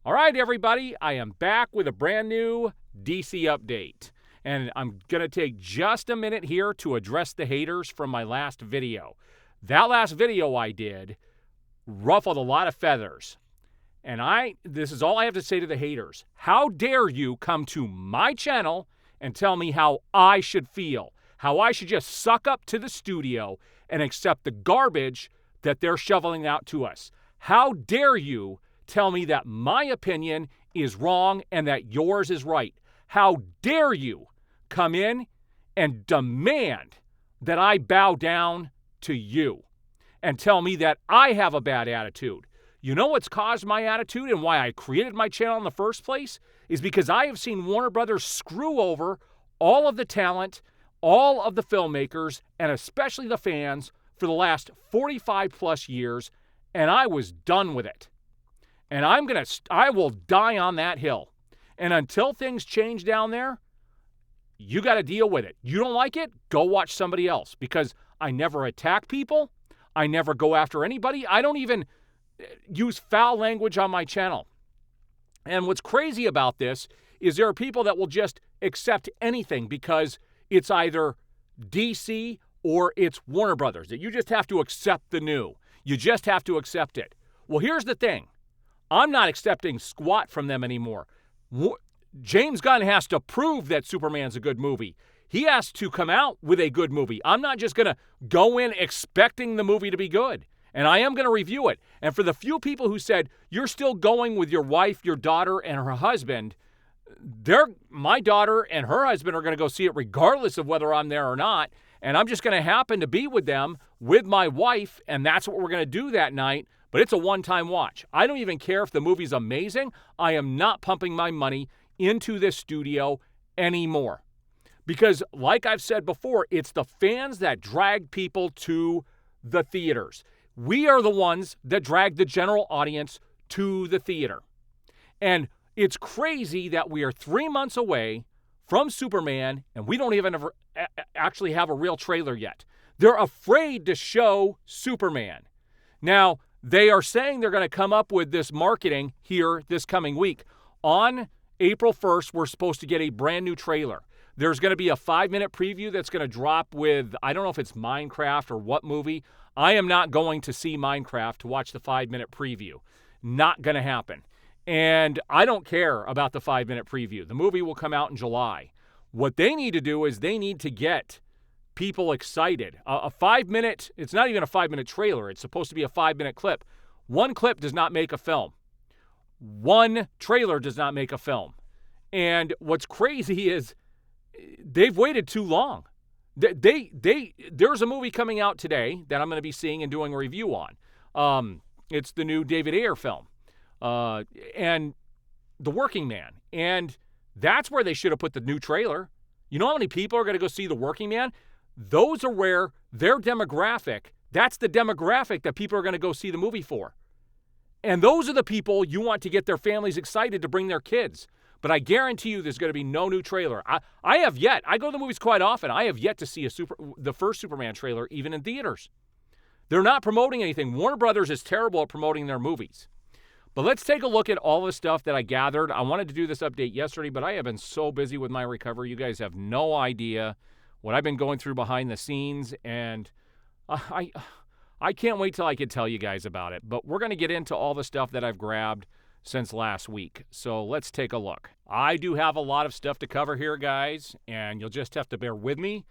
All right, everybody, I am back with a brand new DC update. And I'm going to take just a minute here to address the haters from my last video. That last video I did ruffled a lot of feathers. And this is all I have to say to the haters. How dare you come to my channel and tell me how I should feel? How I should just suck up to the studio and accept the garbage that they're shoveling out to us? How dare you tell me that my opinion is wrong and that yours is right? How dare you come in and demand that I bow down to you and tell me that I have a bad attitude? You know what's caused my attitude and why I created my channel in the first place? Is because I have seen Warner Brothers screw over all of the talent, all of the filmmakers, and especially the fans for the last 45 plus years, and I was done with it. And I will die on that hill. And until things change down there, you got to deal with it. You don't like it? Go watch somebody else, because I never attack people. I never go after anybody. I don't even use foul language on my channel. And what's crazy about this is there are people that will just accept anything because it's either DC or it's Warner Brothers. That you just have to accept the new. You just have to accept it. Well, here's the thing. I'm not accepting squat from them anymore. James Gunn has to prove that Superman's a good movie. He has to come out with a good movie. I'm not just going to go in expecting the movie to be good. And I am going to review it. And for the few people who said, you're still going with your wife, your daughter, and her husband, my daughter and her husband are going to go see it regardless of whether I'm there or not. And I'm just going to happen to be with them, with my wife, and that's what we're going to do that night. But it's a one-time watch. I don't even care if the movie's amazing. I am not pumping my money into this studio anymore. Because like I've said before, it's the fans that drag people to the theaters. We are the ones that drag the general audience to the theater. And it's crazy that we are 3 months away from Superman, and we don't even actually have a real trailer yet. They're afraid to show Superman. Now, they are saying they're going to come up with this marketing here this coming week. On April 1st, we're supposed to get a brand new trailer. There's going to be a 5-minute preview that's going to drop with, I don't know if it's Minecraft or what movie. I am not going to see Minecraft to watch the 5-minute preview. Not going to happen. And I don't care about the 5-minute preview. The movie will come out in July. What they need to do is they need to get people excited. A 5-minute, it's not even a 5-minute trailer. It's supposed to be a 5-minute clip. One clip does not make a film. One trailer does not make a film. And what's crazy is they've waited too long. There's a movie coming out today that I'm going to be seeing and doing a review on. It's the new David Ayer film, and The Working Man. And that's where they should have put the new trailer. You know how many people are going to go see The Working Man? Those are where their demographic, that's the demographic that people are going to go see the movie for. And those are the people you want to get their families excited to bring their kids. But I guarantee you there's going to be no new trailer. I go to the movies quite often. I have yet to see the first Superman trailer even in theaters. They're not promoting anything. Warner Brothers is terrible at promoting their movies. But let's take a look at all the stuff that I gathered. I wanted to do this update yesterday, but I have been so busy with my recovery. You guys have no idea what I've been going through behind the scenes, and I can't wait till I can tell you guys about it. But we're going to get into all the stuff that I've grabbed since last week. So let's take a look. I do have a lot of stuff to cover here, guys, and you'll just have to bear with me.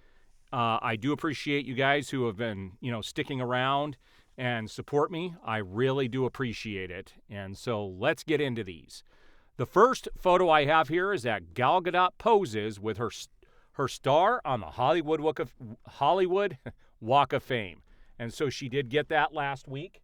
I do appreciate you guys who have been, sticking around and support me. I really do appreciate it. And so let's get into these. The first photo I have here is that Gal Gadot poses with her star on the Hollywood Walk of Fame. And so she did get that last week,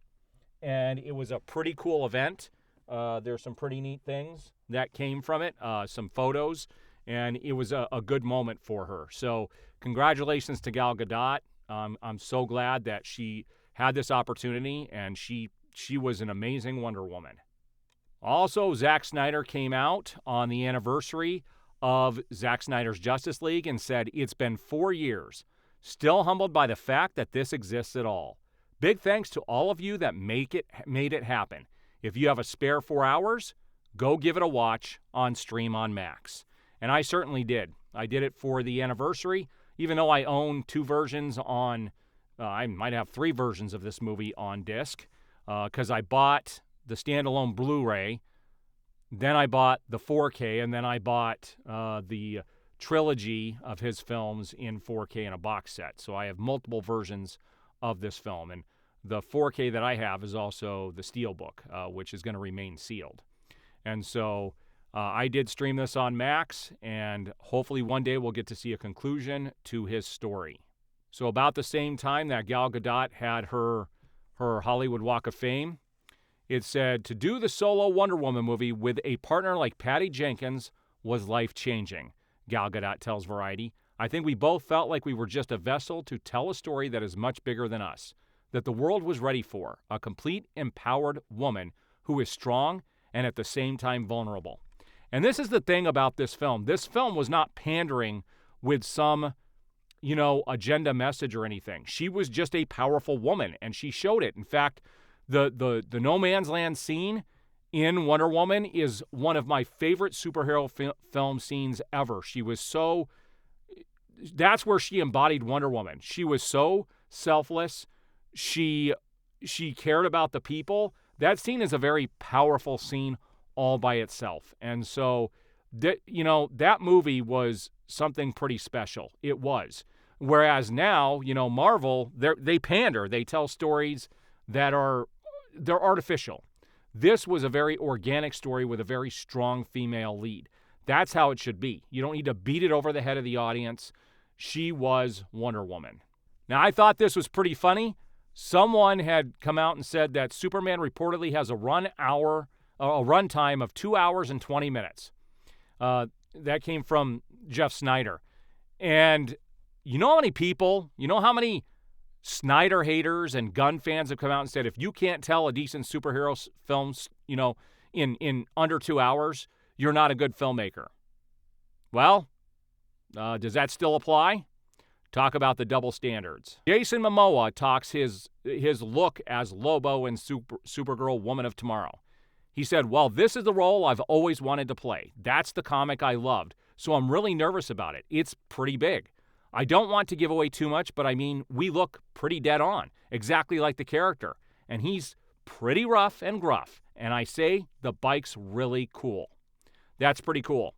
and it was a pretty cool event. There's some pretty neat things that came from it, some photos, and it was a good moment for her. So congratulations to Gal Gadot. I'm so glad that she had this opportunity, and she was an amazing Wonder Woman. Also, Zack Snyder came out on the anniversary of Zack Snyder's Justice League and said, "It's been 4 years. Still humbled by the fact that this exists at all. Big thanks to all of you that made it happen. If you have a spare 4 hours, go give it a watch on Stream on Max. And I certainly did. I did it for the anniversary, even though I own 2 versions on, I might have 3 versions of this movie on disc, because I bought the standalone Blu-ray, then I bought the 4K, and then I bought the trilogy of his films in 4K in a box set. So I have multiple versions of this film. And the 4K that I have is also the Steelbook, which is going to remain sealed. And so I did stream this on Max, and hopefully one day we'll get to see a conclusion to his story. So about the same time that Gal Gadot had her Hollywood Walk of Fame, it said, to do the solo Wonder Woman movie with a partner like Patty Jenkins was life-changing, Gal Gadot tells Variety. I think we both felt like we were just a vessel to tell a story that is much bigger than us, that the world was ready for, a complete, empowered woman who is strong and at the same time vulnerable. And this is the thing about this film. This film was not pandering with some, agenda message or anything. She was just a powerful woman, and she showed it. In fact, the No Man's Land scene in Wonder Woman is one of my favorite superhero film scenes ever. That's where she embodied Wonder Woman. She was so selfless. She cared about the people. That scene is a very powerful scene all by itself. And so, that movie was something pretty special. It was. Whereas now, Marvel, they pander. They tell stories that they're artificial. This was a very organic story with a very strong female lead. That's how it should be. You don't need to beat it over the head of the audience. She was Wonder Woman. Now, I thought this was pretty funny. Someone had come out and said that Superman reportedly has a runtime of 2 hours and 20 minutes. That came from Jeff Snyder. And you know how many Snyder haters and Gunn fans have come out and said, if you can't tell a decent superhero film, in under 2 hours, you're not a good filmmaker. Well, does that still apply? Talk about the double standards. Jason Momoa talks his look as Lobo in Supergirl Woman of Tomorrow. He said, well, this is the role I've always wanted to play. That's the comic I loved, so I'm really nervous about it. It's pretty big. I don't want to give away too much, but we look pretty dead on, exactly like the character. And he's pretty rough and gruff. And I say the bike's really cool. That's pretty cool.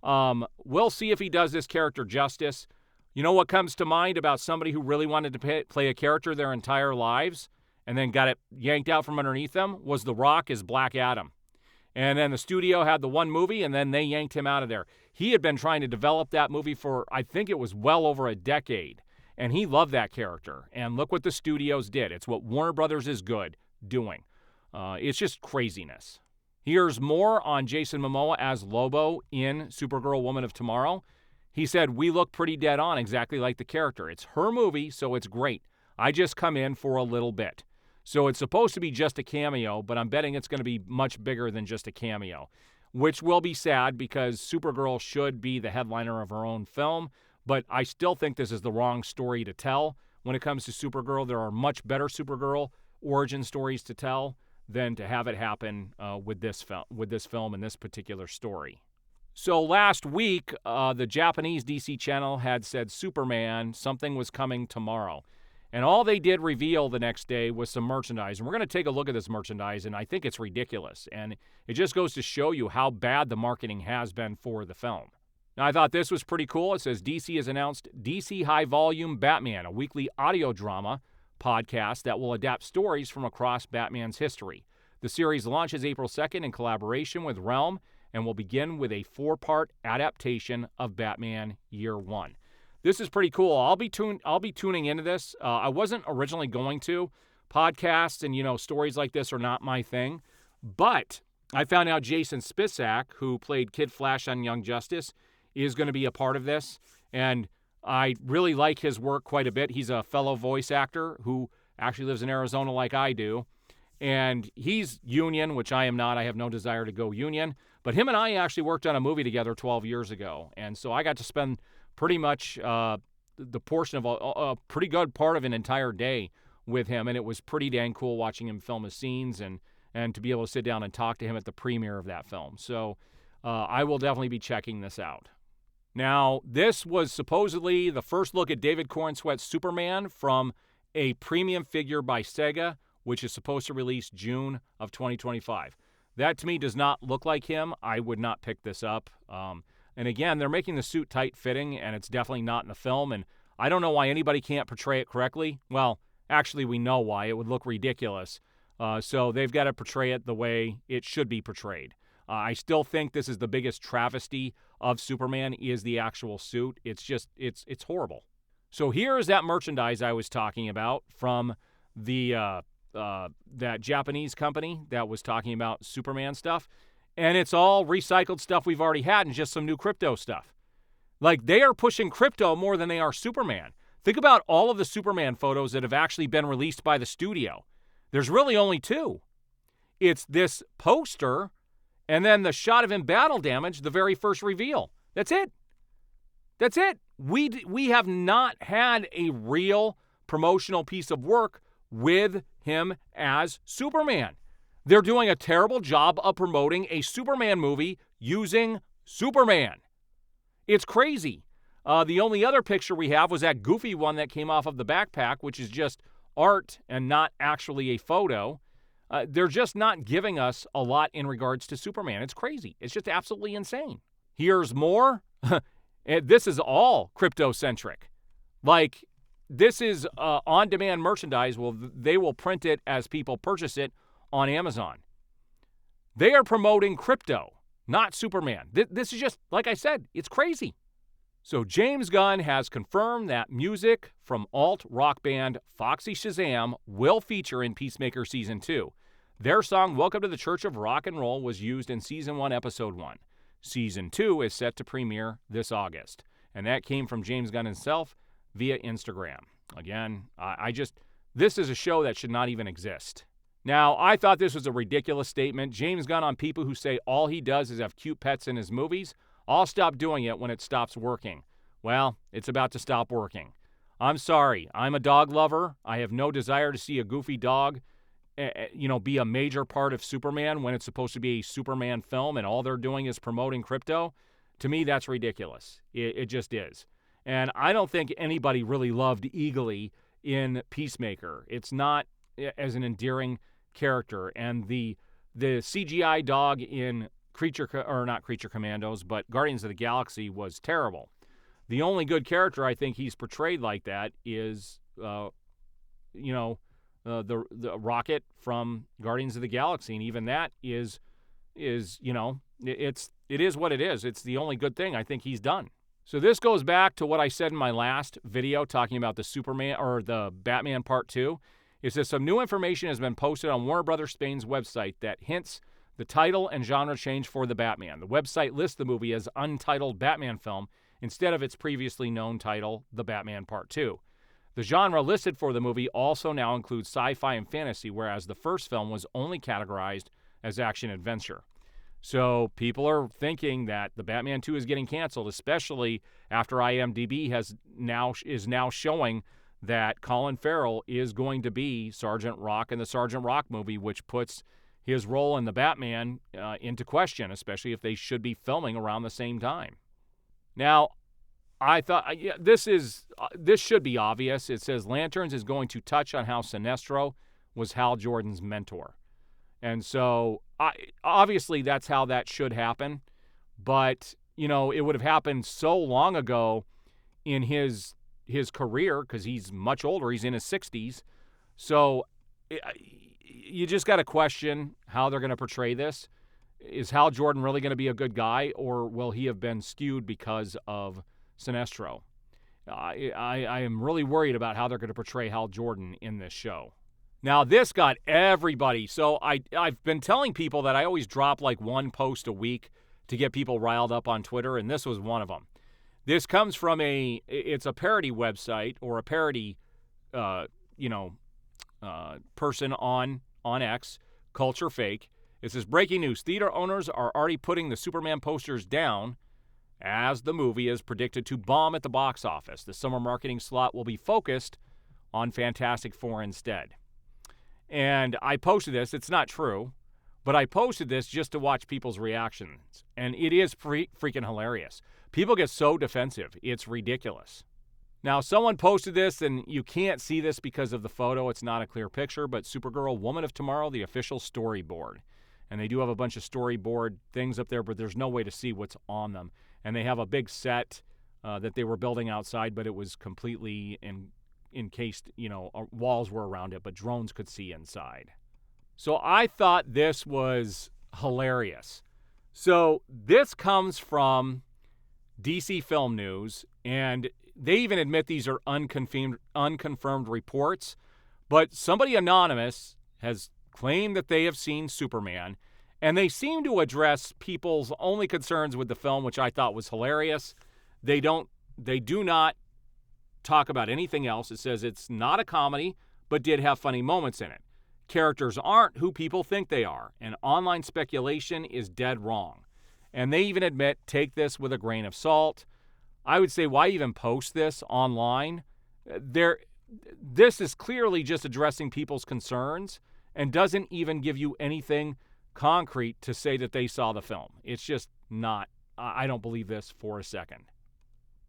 We'll see if he does this character justice. You know what comes to mind about somebody who really wanted to play a character their entire lives and then got it yanked out from underneath them was The Rock as Black Adam. And then the studio had the one movie, and then they yanked him out of there. He had been trying to develop that movie for, I think it was well over a decade, and he loved that character. And look what the studios did. It's what Warner Brothers is good doing. It's just craziness. Here's more on Jason Momoa as Lobo in Supergirl Woman of Tomorrow. He said, we look pretty dead on, exactly like the character. It's her movie, so it's great. I just come in for a little bit. So it's supposed to be just a cameo, but I'm betting it's going to be much bigger than just a cameo, which will be sad because Supergirl should be the headliner of her own film, but I still think this is the wrong story to tell. When it comes to Supergirl, there are much better Supergirl origin stories to tell than to have it happen with this film and this particular story. So last week, the Japanese DC channel had said Superman, something was coming tomorrow. And all they did reveal the next day was some merchandise. And we're going to take a look at this merchandise, and I think it's ridiculous. And it just goes to show you how bad the marketing has been for the film. Now, I thought this was pretty cool. It says DC has announced DC High Volume Batman, a weekly audio drama podcast that will adapt stories from across Batman's history. The series launches April 2nd in collaboration with Realm and will begin with a 4-part adaptation of Batman Year One. This is pretty cool. I'll be tuning into this. I wasn't originally going to. Podcasts and, stories like this are not my thing. But I found out Jason Spisak, who played Kid Flash on Young Justice, is going to be a part of this. And I really like his work quite a bit. He's a fellow voice actor who actually lives in Arizona like I do. And he's union, which I am not. I have no desire to go union. But him and I actually worked on a movie together 12 years ago. And so I got to spend pretty much the portion of a pretty good part of an entire day with him, and it was pretty dang cool watching him film his scenes and and to be able to sit down and talk to him at the premiere of that film. So I will definitely be checking this out. Now, this was supposedly the first look at David Corenswet's Superman from a premium figure by Sega, which is supposed to release June of 2025. That, to me, does not look like him. I would not pick this up. And again, they're making the suit tight-fitting, and it's definitely not in the film. And I don't know why anybody can't portray it correctly. Well, actually, we know why. It would look ridiculous. So they've got to portray it the way it should be portrayed. I still think this is the biggest travesty of Superman is the actual suit. It's just, it's horrible. So here's that merchandise I was talking about from the that Japanese company that was talking about Superman stuff. And it's all recycled stuff we've already had and just some new crypto stuff. Like, they are pushing crypto more than they are Superman. Think about all of the Superman photos that have actually been released by the studio. There's really only two. It's this poster and then the shot of him battle damage, the very first reveal. That's it. That's it. We have not had a real promotional piece of work with him as Superman. They're doing a terrible job of promoting a Superman movie using Superman. It's crazy. The only other picture we have was that goofy one that came off of the backpack, which is just art and not actually a photo. They're just not giving us a lot in regards to Superman. It's crazy. It's just absolutely insane. Here's more. This is all crypto-centric. Like, this is on-demand merchandise. Well, they will print it as people purchase it on Amazon. They are promoting crypto, not Superman. This is just, like I said, it's crazy. So James Gunn has confirmed that music from alt-rock band Foxy Shazam will feature in Peacemaker Season 2. Their song, Welcome to the Church of Rock and Roll, was used in Season 1, Episode 1. Season 2 is set to premiere this August. And that came from James Gunn himself via Instagram. Again, this is a show that should not even exist. Now, I thought this was a ridiculous statement. James Gunn on people who say all he does is have cute pets in his movies. I'll stop doing it when it stops working. Well, it's about to stop working. I'm sorry. I'm a dog lover. I have no desire to see a goofy dog, be a major part of Superman when it's supposed to be a Superman film and all they're doing is promoting crypto. To me, that's ridiculous. It just is. And I don't think anybody really loved Eagly in Peacemaker. It's not as an endearing character. And the CGI dog in not Creature Commandos, but Guardians of the Galaxy was terrible. The only good character I think he's portrayed like that is, the Rocket from Guardians of the Galaxy, and even that it is what it is. It's the only good thing I think he's done. So this goes back to what I said in my last video talking about the Superman or the Batman Part 2. It says some new information has been posted on Warner Brothers Spain's website that hints the title and genre change for the Batman. The website lists the movie as Untitled Batman Film instead of its previously known title, The Batman Part 2. The genre listed for the movie also now includes sci-fi and fantasy, whereas the first film was only categorized as action-adventure. So people are thinking that the Batman 2 is getting canceled, especially after IMDb is now showing that Colin Farrell is going to be Sergeant Rock in the Sergeant Rock movie, which puts his role in the Batman into question, especially if they should be filming around the same time. Now, I thought this should be obvious. It says Lanterns is going to touch on how Sinestro was Hal Jordan's mentor. And so, obviously, that's how that should happen. But, it would have happened so long ago in his career because he's much older. He's in his 60s. So, you just got to question how they're going to portray this. Is Hal Jordan really going to be a good guy, or will he have been skewed because of Sinestro? I am really worried about how they're going to portray Hal Jordan in this show. Now, this got everybody. So I've been telling people that I always drop like one post a week to get people riled up on Twitter, and this was one of them. This comes from it's a parody website or a parody, person on X, Culture Fake. It says, breaking news, theater owners are already putting the Superman posters down as the movie is predicted to bomb at the box office. The summer marketing slot will be focused on Fantastic Four instead. And I posted this. It's not true. But I posted this just to watch people's reactions, and it is freaking hilarious. People get so defensive. It's ridiculous. Now, someone posted this, and you can't see this because of the photo. It's not a clear picture, but Supergirl, Woman of Tomorrow, the official storyboard. And they do have a bunch of storyboard things up there, but there's no way to see what's on them. And they have a big set that they were building outside, but it was completely encased, walls were around it, but drones could see inside. So I thought this was hilarious. So this comes from DC Film News, and they even admit these are unconfirmed reports, but somebody anonymous has claimed that they have seen Superman, and they seem to address people's only concerns with the film, which I thought was hilarious. They do not talk about anything else. It says it's not a comedy, but did have funny moments in it. Characters aren't who people think they are, and online speculation is dead wrong. And they even admit, take this with a grain of salt. I would say, why even post this online? This is clearly just addressing people's concerns and doesn't even give you anything concrete to say that they saw the film. It's just not. I don't believe this for a second.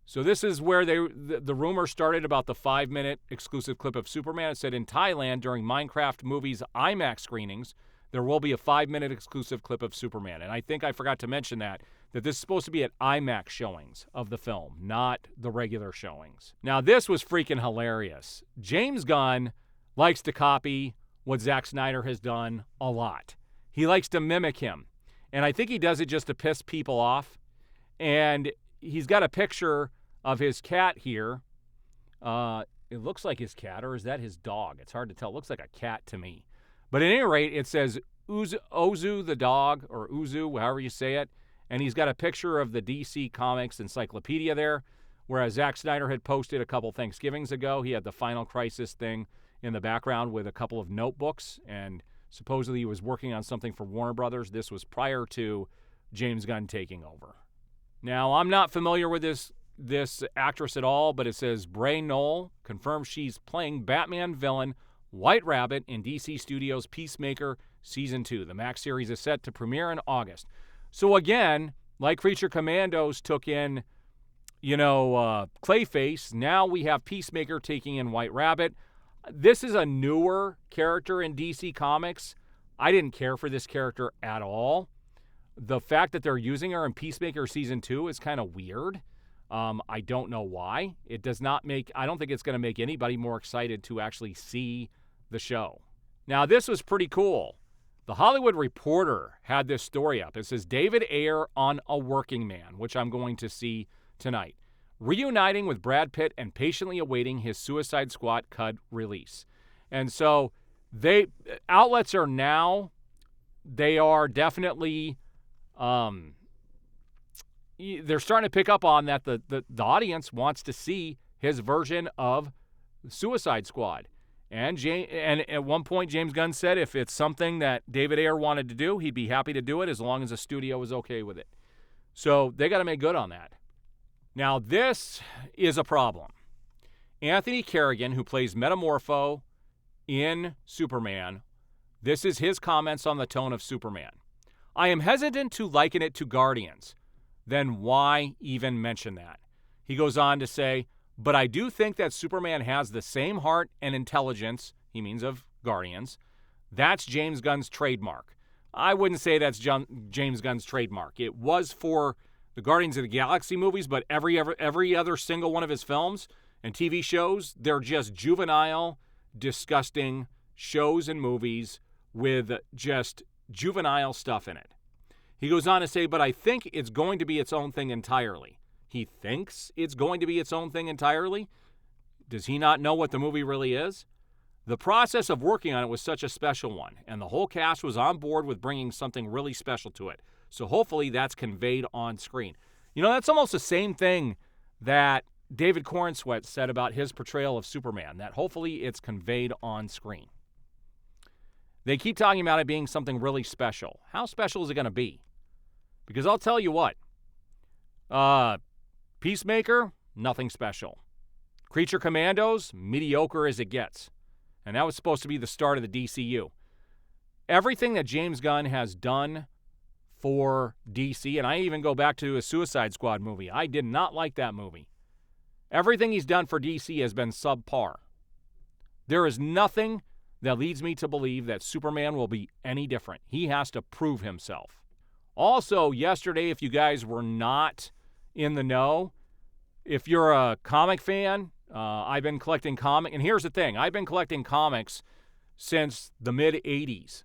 So this is where the rumor started about the 5-minute exclusive clip of Superman. It said in Thailand during Minecraft Movies IMAX screenings, there will be a 5-minute exclusive clip of Superman. And I think I forgot to mention that this is supposed to be at IMAX showings of the film, not the regular showings. Now, this was freaking hilarious. James Gunn likes to copy what Zack Snyder has done a lot. He likes to mimic him. And I think he does it just to piss people off. And he's got a picture of his cat here. It looks like his cat, or is that his dog? It's hard to tell. It looks like a cat to me. But at any rate, it says Ozu the dog, or Uzu, however you say it. And he's got a picture of the DC Comics encyclopedia there, whereas Zack Snyder had posted a couple Thanksgivings ago. He had the Final Crisis thing in the background with a couple of notebooks, and supposedly he was working on something for Warner Brothers. This was prior to James Gunn taking over. Now, I'm not familiar with this actress at all, but it says Bray Knoll confirms she's playing Batman villain White Rabbit in DC Studios' Peacemaker Season 2. The Max series is set to premiere in August. So again, like Creature Commandos took in, Clayface, now we have Peacemaker taking in White Rabbit. This is a newer character in DC Comics. I didn't care for this character at all. The fact that they're using her in Peacemaker Season 2 is kind of weird. I don't know why. I don't think it's going to make anybody more excited to actually see the show. Now, this was pretty cool. The Hollywood Reporter had this story up. It says, David Ayer on A Working Man, which I'm going to see tonight, reuniting with Brad Pitt and patiently awaiting his Suicide Squad cut release. And so outlets are now, they are definitely, they're starting to pick up on that the audience wants to see his version of Suicide Squad. And at one point, James Gunn said if it's something that David Ayer wanted to do, he'd be happy to do it as long as the studio was okay with it. So they got to make good on that. Now, this is a problem. Anthony Carrigan, who plays Metamorpho in Superman, this is his comments on the tone of Superman. I am hesitant to liken it to Guardians. Then why even mention that? He goes on to say, but I do think that Superman has the same heart and intelligence, he means of Guardians. That's James Gunn's trademark. I wouldn't say that's James Gunn's trademark. It was for the Guardians of the Galaxy movies, but every other single one of his films and TV shows, they're just juvenile, disgusting shows and movies with just juvenile stuff in it. He goes on to say, but I think it's going to be its own thing entirely. He thinks it's going to be its own thing entirely? Does he not know what the movie really is? The process of working on it was such a special one, and the whole cast was on board with bringing something really special to it. So hopefully that's conveyed on screen. That's almost the same thing that David Corenswet said about his portrayal of Superman, that hopefully it's conveyed on screen. They keep talking about it being something really special. How special is it going to be? Because I'll tell you what, Peacemaker, nothing special. Creature Commandos, mediocre as it gets. And that was supposed to be the start of the DCU. everything that James Gunn has done for DC, and I even go back to a Suicide Squad movie. I did not like that movie. Everything he's done for DC has been subpar. There is nothing that leads me to believe that Superman will be any different. He has to prove himself. Also, yesterday, if you guys were not in the know, if you're a comic fan, I've been collecting comics. And here's the thing. I've been collecting comics since the mid-'80s.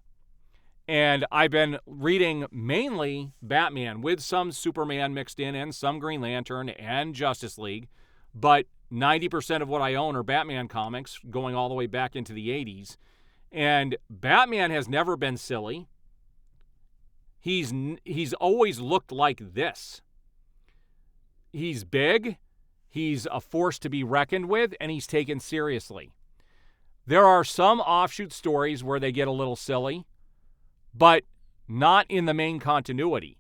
And I've been reading mainly Batman with some Superman mixed in and some Green Lantern and Justice League. But 90% of what I own are Batman comics going all the way back into the 80s. And Batman has never been silly. He's always looked like this. He's big, he's a force to be reckoned with, and he's taken seriously. There are some offshoot stories where they get a little silly, but not in the main continuity.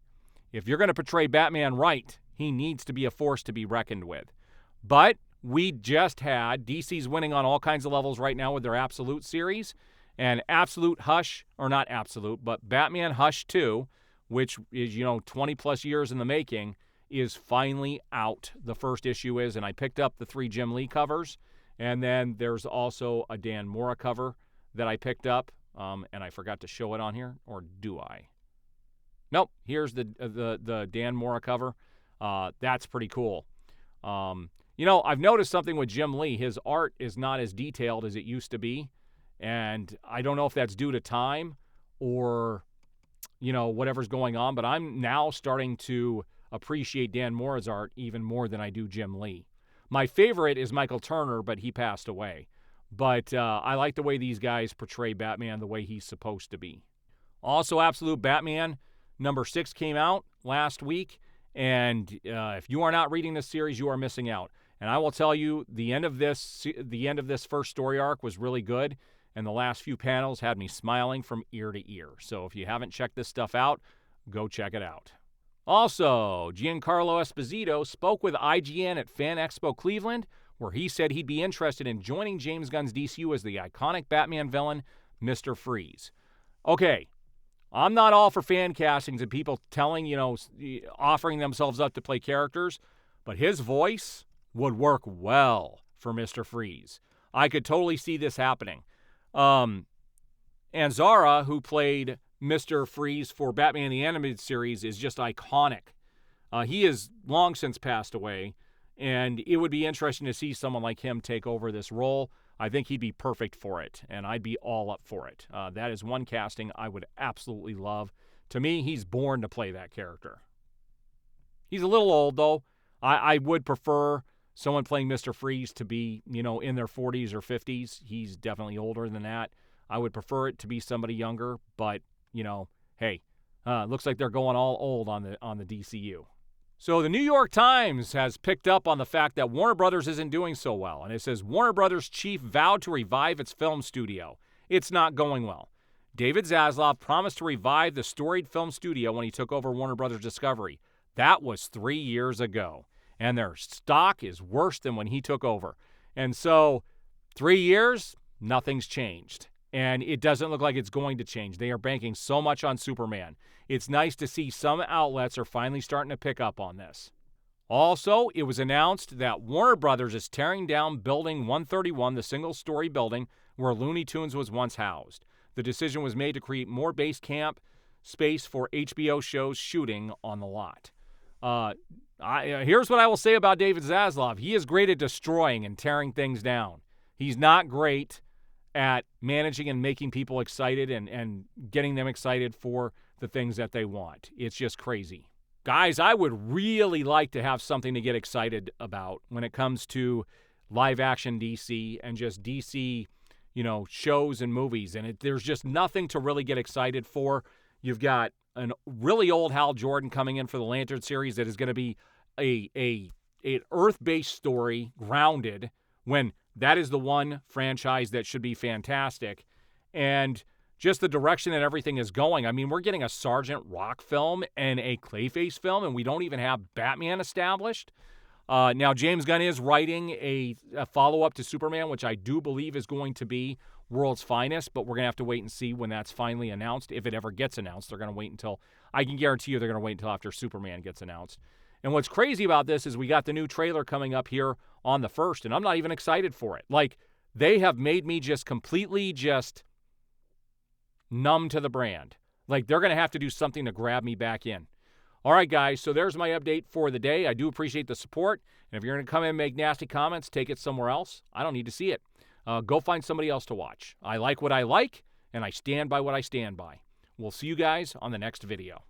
If you're going to portray Batman right, he needs to be a force to be reckoned with. But we just had, DC's winning on all kinds of levels right now with their Absolute series, and Absolute Hush, or not Absolute, but Batman Hush 2, which is, 20 plus years in the making, is finally out. The first issue is, and I picked up the 3 Jim Lee covers, and then there's also a Dan Mora cover that I picked up, and I forgot to show it on here, or do I? Nope, here's the Dan Mora cover. That's pretty cool. I've noticed something with Jim Lee. His art is not as detailed as it used to be, and I don't know if that's due to time or, whatever's going on, but I'm now starting to appreciate Dan Mora's art even more than I do Jim Lee. My favorite is Michael Turner, but he passed away. But I like the way these guys portray Batman the way he's supposed to be. Also, Absolute Batman number 6 came out last week, and if you are not reading this series, you are missing out. And I will tell you, the end of this first story arc was really good, and the last few panels had me smiling from ear to ear. So if you haven't checked this stuff out, go check it out. Also, Giancarlo Esposito spoke with IGN at Fan Expo Cleveland, where he said he'd be interested in joining James Gunn's DCU as the iconic Batman villain, Mr. Freeze. Okay, I'm not all for fan castings and people offering themselves up to play characters, but his voice would work well for Mr. Freeze. I could totally see this happening. And Zara, who played Mr. Freeze for Batman the Animated Series, is just iconic. He has long since passed away, and it would be interesting to see someone like him take over this role. I think he'd be perfect for it, and I'd be all up for it. That is one casting I would absolutely love. To me, he's born to play that character. He's a little old, though. I would prefer someone playing Mr. Freeze to be, in their 40s or 50s. He's definitely older than that. I would prefer it to be somebody younger, but, hey, looks like they're going all old on the DCU. So the New York Times has picked up on the fact that Warner Brothers isn't doing so well, and it says Warner Brothers chief vowed to revive its film studio. It's not going well. David Zaslav promised to revive the storied film studio when he took over Warner Brothers Discovery. That was 3 years ago, and their stock is worse than when he took over. And so 3 years, nothing's changed. And it doesn't look like it's going to change. They are banking so much on Superman. It's nice to see some outlets are finally starting to pick up on this. Also, it was announced that Warner Brothers is tearing down Building 131, the single-story building where Looney Tunes was once housed. The decision was made to create more base camp space for HBO shows shooting on the lot. Here's what I will say about David Zaslav. He is great at destroying and tearing things down. He's not great at managing and making people excited and getting them excited for the things that they want. It's just crazy. Guys, I would really like to have something to get excited about when it comes to live-action DC and just DC, shows and movies. And there's just nothing to really get excited for. You've got an really old Hal Jordan coming in for the Lantern series that is going to be an Earth-based story, grounded, when that is the one franchise that should be fantastic. And just the direction that everything is going. I mean, we're getting a Sergeant Rock film and a Clayface film, and we don't even have Batman established. Now, James Gunn is writing a follow-up to Superman, which I do believe is going to be World's Finest, but we're going to have to wait and see when that's finally announced. If it ever gets announced, they're going to wait until, I can guarantee you they're going to wait until after Superman gets announced. And what's crazy about this is we got the new trailer coming up here on the 1st, and I'm not even excited for it. Like, they have made me just completely just numb to the brand. Like, they're going to have to do something to grab me back in. All right, guys, so there's my update for the day. I do appreciate the support. And if you're going to come in and make nasty comments, take it somewhere else. I don't need to see it. Go find somebody else to watch. I like what I like, and I stand by what I stand by. We'll see you guys on the next video.